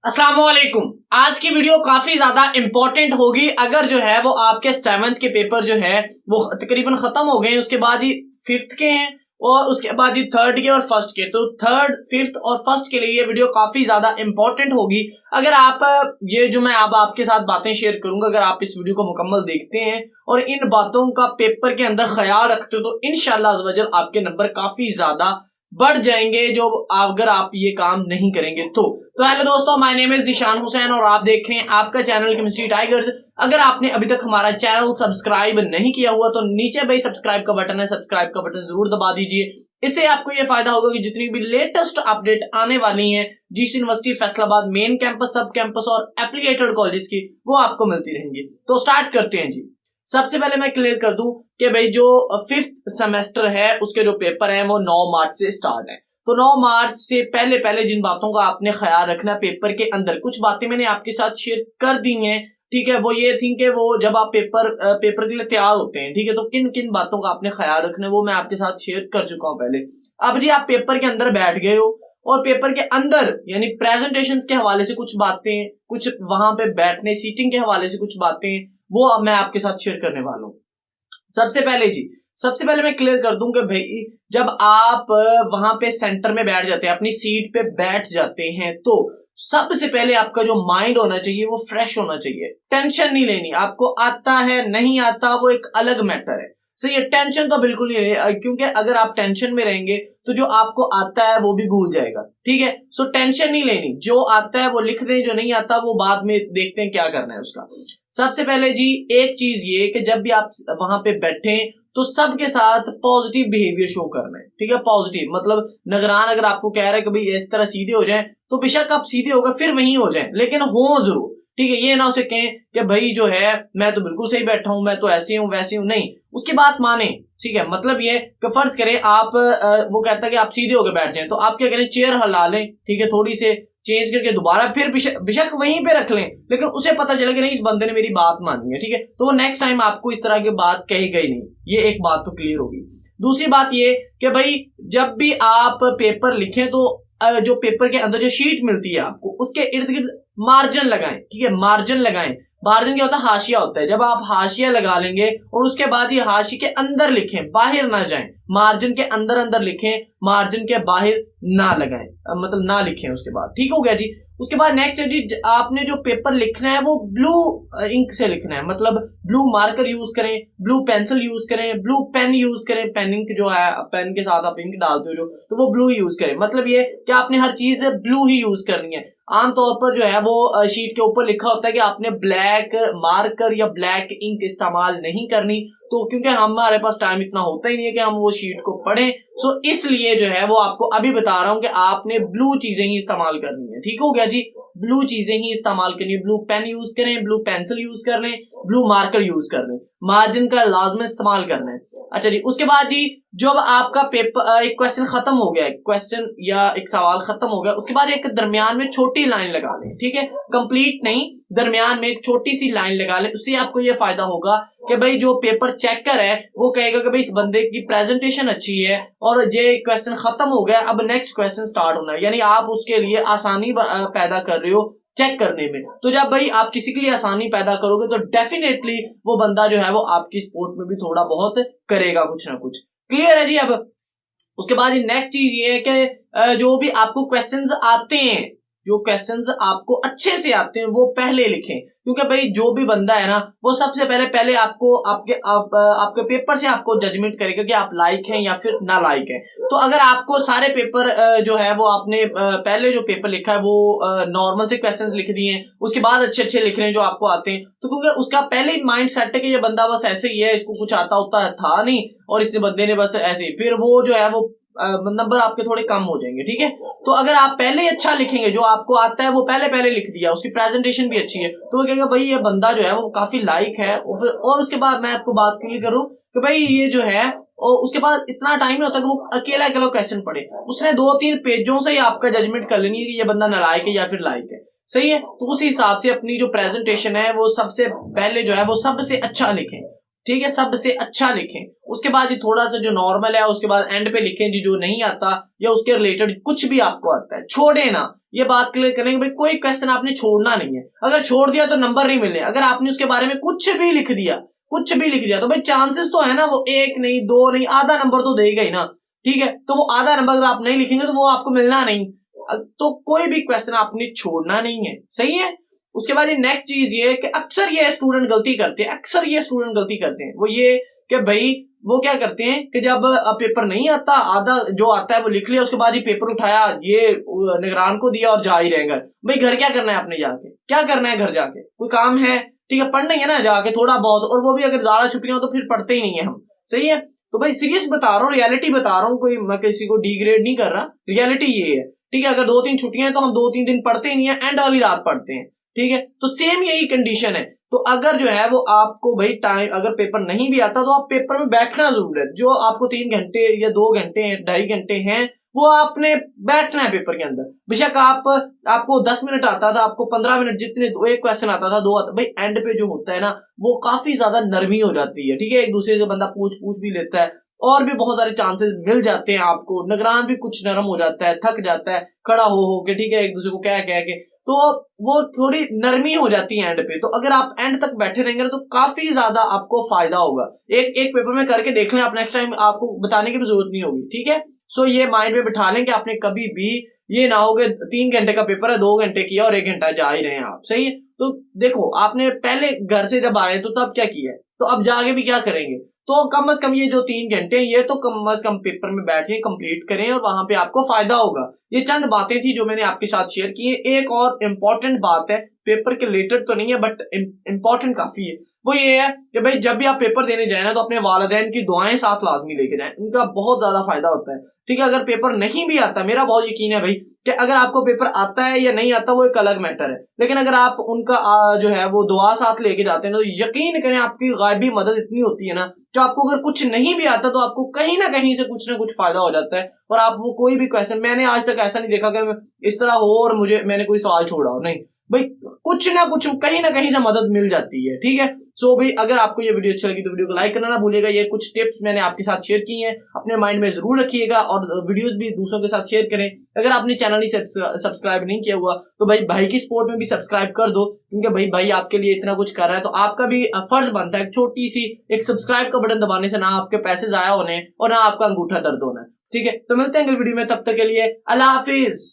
अस्सलाम वालेकुम। आज की वीडियो काफी ज्यादा इंपॉर्टेंट होगी। अगर जो है वो आपके 7th के पेपर जो है वो तकरीबन खत्म हो गए, उसके बाद ही 5th के हैं और उसके बाद ही 3rd के और 1st के, तो 3rd, 5th और 1st के लिए ये वीडियो काफी ज्यादा इंपॉर्टेंट होगी। अगर आप ये जो मैं अब आपके साथ बातें शेयर करूंगा, अगर आप इस वीडियो को मुकम्मल देखते हैं और इन बातों का पेपर के अंदर ख्याल रखते हो तो इंशाल्लाह अज़्ज़ व जल आपके नंबर काफी ज्यादा बढ़ जाएंगे, जो अगर आप ये काम नहीं करेंगे तो हेलो दोस्तों, my name is Zeeshan Hussain और आप देख रहे हैं आपका चैनल केमिस्ट्री टाइगर्स। अगर आपने अभी तक हमारा चैनल सब्सक्राइब नहीं किया हुआ तो नीचे भाई सब्सक्राइब का बटन है, सब्सक्राइब का बटन जरूर दबा दीजिए। इससे आपको ये फायदा होगा कि जितनी भी लेटेस्ट अपडेट आने वाली हैं जिस यूनिवर्सिटी फैसलाबाद मेन कैंपस, सब कैंपस और एफिलिएटेड कॉलेज की, वो आपको मिलती रहेंगी। तो स्टार्ट करते हैं जी। सबसे पहले मैं क्लियर कर दूं कि भाई जो 5th सेमेस्टर है उसके जो पेपर हैं वो 9 मार्च से स्टार्ट है। तो 9 मार्च से पहले पहले जिन बातों का आपने ख्याल रखना है, पेपर के अंदर कुछ बातें मैंने आपके साथ शेयर कर दी हैं, ठीक है। वो ये थी कि वो जब आप पेपर के लिए तैयार होते हैं, ठीक है, तो किन किन बातों का आपने ख्याल रखना है वो मैं आपके साथ शेयर कर चुका हूं पहले। अब जी आप पेपर के अंदर बैठ गए हो और पेपर के अंदर यानी प्रेजेंटेशंस के हवाले से कुछ बातें, कुछ वहां पे बैठने सीटिंग के हवाले से कुछ बातें, वो अब मैं आपके साथ शेयर करने वाला हूँ। सबसे पहले मैं क्लियर कर दूं कि भाई जब आप वहां पे सेंटर में बैठ जाते हैं, अपनी सीट पे बैठ जाते हैं, तो सबसे पहले आपका जो माइंड होना चाहिए वो फ्रेश होना चाहिए। टेंशन नहीं लेनी, आपको आता है नहीं आता वो एक अलग मैटर है, सही है। टेंशन तो बिल्कुल नहीं है, क्योंकि अगर आप टेंशन में रहेंगे तो जो आपको आता है वो भी भूल जाएगा, ठीक है। सो टेंशन नहीं लेनी, जो आता है वो लिख दें, जो नहीं आता वो बाद में देखते हैं क्या करना है उसका। सबसे पहले जी एक चीज ये कि जब भी आप वहां पे बैठे तो सबके साथ पॉजिटिव बिहेवियर शो करना है, ठीक है। पॉजिटिव मतलब निगरान अगर आपको कह रहा है कि भाई इस तरह सीधे हो जाए तो बेशक आप सीधे होकर फिर वहीं हो जाए, लेकिन हो जरूर, ठीक है। ये ना उसे कहें कि भाई जो है मैं तो बिल्कुल सही बैठा हूं, मैं तो ऐसे हूं वैसे हूं, नहीं, उसकी बात माने, ठीक है। मतलब ये कि फर्ज करें आप वो कहता है कि आप सीधे होकर बैठ जाएं, तो आप क्या करें, चेयर हिला लें, ठीक है, थोड़ी से चेंज करके दोबारा फिर बेशक वहीं पे रख लें, लेकिन उसे पता चले कि नहीं इस बंदे ने मेरी बात मानी है, ठीक है, तो वो नेक्स्ट टाइम आपको इस तरह की बात कही गई नहीं। ये एक बात तो क्लियर होगी। दूसरी बात ये कि भाई जब भी आप पेपर लिखें तो जो पेपर के अंदर जो शीट मिलती है आपको उसके इर्द गिर्द मार्जिन लगाएं, ठीक है, मार्जिन लगाएं। मार्जिन क्या होता है, हाशिया होता है। जब आप हाशिया लगा लेंगे और उसके बाद ये हाशिए के अंदर लिखें, बाहर ना जाएं, मार्जिन के अंदर अंदर लिखें, मार्जिन के बाहर ना लगाएं, मतलब ना लिखें उसके बाद, ठीक हो गया जी। उसके बाद नेक्स्ट है जी, आपने जो पेपर लिखना है वो ब्लू इंक से लिखना है, मतलब ब्लू मार्कर यूज करें, ब्लू पेंसिल यूज करें, ब्लू पेन यूज करें। पेन इंक जो है, पेन के साथ आप इंक डालते हो जो, तो वो ब्लू यूज करें। मतलब ये कि आपने हर चीज ब्लू ही यूज करनी है। आमतौर पर जो है वो शीट के ऊपर लिखा होता है कि आपने ब्लैक मार्कर या ब्लैक इंक इस्तेमाल नहीं करनी, तो क्योंकि हमारे पास टाइम इतना होता ही नहीं है कि हम वो शीट को पढ़ें, सो इसलिए जो है वो आपको अभी बता रहा हूं कि आपने ब्लू चीजें ही इस्तेमाल करनी है, ठीक हो गया जी। ब्लू चीजें ही इस्तेमाल करनी है, ब्लू पेन यूज करें, ब्लू पेंसिल यूज कर लें, ब्लू मार्कर यूज कर लें, मार्जिन का लाजमी इस्तेमाल करना है। अच्छा जी, उसके बाद जी जब आपका पेपर एक क्वेश्चन खत्म हो गया, क्वेश्चन या एक सवाल खत्म हो गया, उसके बाद एक दरमियान में छोटी लाइन लगा लें, ठीक है, कंप्लीट नहीं, दरमियान में एक छोटी सी लाइन लगा लें। उससे आपको ये फायदा होगा कि भाई जो पेपर चेकर है वो कहेगा कि भाई इस बंदे की प्रेजेंटेशन अच्छी है और ये क्वेश्चन खत्म हो गया, अब नेक्स्ट क्वेश्चन स्टार्ट होना है, यानी आप उसके लिए आसानी पैदा कर रहे हो चेक करने में। तो जब भाई आप किसी के लिए आसानी पैदा करोगे तो डेफिनेटली वो बंदा जो है वो आपकी सपोर्ट में भी थोड़ा बहुत करेगा कुछ ना कुछ। क्लियर है जी। अब उसके बाद नेक्स्ट चीज ये है कि जो भी आपको क्वेश्चंस आते हैं, जो क्वेश्चंस आपको अच्छे से आते हैं वो पहले लिखें, क्योंकि भाई जो भी बंदा है ना वो सबसे पहले आपको आपके पेपर से आपको जजमेंट करेगा कि आप लायक हैं या फिर ना लायक हैं। तो अगर आपको सारे पेपर जो है वो आपने पहले जो पेपर लिखा है वो नॉर्मल से क्वेश्चंस लिख दिए हैं, उसके बाद अच्छे अच्छे लिख रहे हैं जो आपको आते हैं, तो क्योंकि उसका पहले ही माइंड सेट है कि ये बंदा बस ऐसे ही है, इसको कुछ आता होता था नहीं और इस बंदे ने बस ऐसे, फिर वो जो है वो नंबर आपके थोड़े कम हो जाएंगे, ठीक है। तो अगर आप पहले ही अच्छा लिखेंगे, जो आपको आता है वो पहले लिख दिया, उसकी प्रेजेंटेशन भी अच्छी है, तो वो कहेगा भाई ये बंदा जो है वो काफी लाइक है। और उसके बाद मैं आपको बात क्लियर करूं कि भाई ये जो है और उसके बाद इतना टाइम नहीं होता कि वो अकेला क्वेश्चन पढ़े, उसने 2-3 पेजों से ही आपका जजमेंट कर लेनी है कि ये बंदा नालायक है या फिर लायक है, सही है। तो उस हिसाब से अपनी जो प्रेजेंटेशन है वो सबसे पहले जो है वो सबसे अच्छा लिखें, ठीक है, सबसे अच्छा लिखें। उसके बाद ये थोड़ा सा जो नॉर्मल है उसके बाद एंड पे लिखें जी, जो नहीं आता या उसके रिलेटेड कुछ भी आपको आता है छोड़े ना, ये बात क्लियर करेंगे भाई कोई क्वेश्चन आपने छोड़ना नहीं है, अगर छोड़ दिया तो नंबर नहीं मिलने, अगर आपने उसके बारे में कुछ भी लिख दिया तो भाई चांसेस तो है ना वो 1 नहीं 2 नहीं आधा नंबर तो देगा ही ना, ठीक है। तो वो आधा नंबर अगर आप नहीं लिखेंगे तो वो आपको मिलना नहीं, तो कोई भी क्वेश्चन आपने छोड़ना नहीं है, सही है। उसके बाद ये नेक्स्ट चीज ये कि अक्सर ये स्टूडेंट गलती करते हैं, वो ये कि भाई वो क्या करते हैं कि जब पेपर नहीं आता, आधा जो आता है वो लिख लिया, उसके बाद ही पेपर उठाया, ये निगरान को दिया और जा ही रहे घर। भाई घर क्या करना है आपने जाके, क्या करना है घर जाके, कोई काम है, ठीक है, पढ़ना ही है ना जाके थोड़ा बहुत, और वो भी अगर ज्यादा छुट्टियां हो तो फिर पढ़ते ही नहीं है हम, सही है। तो भाई सीरियस बता रहा हूँ, रियलिटी बता रहा हूँ, कोई मैं किसी को डिग्रेड नहीं कर रहा, रियलिटी ये है, ठीक है। अगर 2-3 छुट्टियां हैं तो हम 2-3 दिन पढ़ते ही नहीं है, एंड वाली रात पढ़ते हैं, ठीक है। तो सेम यही कंडीशन है। तो अगर जो है वो आपको भाई टाइम, अगर पेपर नहीं भी आता तो आप पेपर में बैठना जरूर है, जो आपको 3 घंटे या 2 घंटे 2.5 घंटे हैं वो आपने बैठना है पेपर के अंदर। बेशक आपको 10 मिनट आता था, आपको 15 मिनट, जितने एक क्वेश्चन आता था 2 आता, भाई एंड पे जो होता है ना वो काफी ज्यादा नरमी हो जाती है, ठीक है। एक दूसरे से बंदा पूछ भी लेता है, और भी बहुत सारे चांसेस मिल जाते हैं आपको, निगरान भी कुछ नरम हो जाता है, थक जाता है खड़ा हो के, ठीक है, एक दूसरे को कह के, तो वो थोड़ी नरमी हो जाती है एंड पे। तो अगर आप एंड तक बैठे रहेंगे तो काफी ज्यादा आपको फायदा होगा। एक पेपर में करके देख लें आप, नेक्स्ट टाइम आपको बताने की भी जरूरत नहीं होगी, ठीक है। सो ये माइंड में बिठा लें कि आपने कभी भी ये ना हो कि 3 घंटे का पेपर है, 2 घंटे किया और 1 घंटा जा ही रहे हैं आप, सही है। तो देखो आपने पहले घर से जब आए तो तब क्या किया है, तो अब जाके भी क्या करेंगे, तो कम से कम ये जो 3 घंटे हैं ये तो कम से कम पेपर में बैठे कंप्लीट करें, और वहां पे आपको फायदा होगा। ये चंद बातें थी जो मैंने आपके साथ शेयर की है। एक और इम्पोर्टेंट बात है, पेपर के रिलेटेड तो नहीं है बट इम्पोर्टेंट काफी है, वो ये है कि भाई जब भी आप पेपर देने जाए ना तो अपने वालिदैन की दुआएं साथ लाजमी लेके जाएं, उनका बहुत ज्यादा फायदा होता है, ठीक है। अगर पेपर नहीं भी आता, मेरा बहुत यकीन है भाई कि अगर आपको पेपर आता है या नहीं आता वो एक अलग मैटर है, लेकिन अगर आप उनका जो है वो दुआ साथ लेके जाते हैं तो यकीन करें आपकी गायबी मदद इतनी होती है ना, तो आपको अगर कुछ नहीं भी आता तो आपको कहीं ना कहीं से कुछ ना कुछ फायदा हो जाता है। और आप वो कोई भी क्वेश्चन, मैंने आज तक ऐसा नहीं देखा कि इस तरह हो और मैंने कोई सवाल छोड़ा हो, नहीं भाई, कुछ ना कुछ कहीं ना कहीं से मदद मिल जाती है, ठीक है। सो भाई अगर आपको ये वीडियो अच्छी लगी तो वीडियो को लाइक करना ना भूलिएगा। ये कुछ टिप्स मैंने आपके साथ शेयर की हैं, अपने माइंड में जरूर रखिएगा, और वीडियोस भी दूसरों के साथ शेयर करें। अगर आपने चैनल ही सब्सक्राइब नहीं किया हुआ तो भाई की सपोर्ट में भी सब्सक्राइब कर दो, क्योंकि भाई आपके लिए इतना कुछ कर रहा है तो आपका भी फर्ज बनता है छोटी सी एक सब्सक्राइब का बटन दबाने से ना आपके पैसे जाया होने और ना आपका अंगूठा दर्द होना है, ठीक है। तो मिलते हैं अगली वीडियो में, तब तक के लिए अल्लाह हाफिज।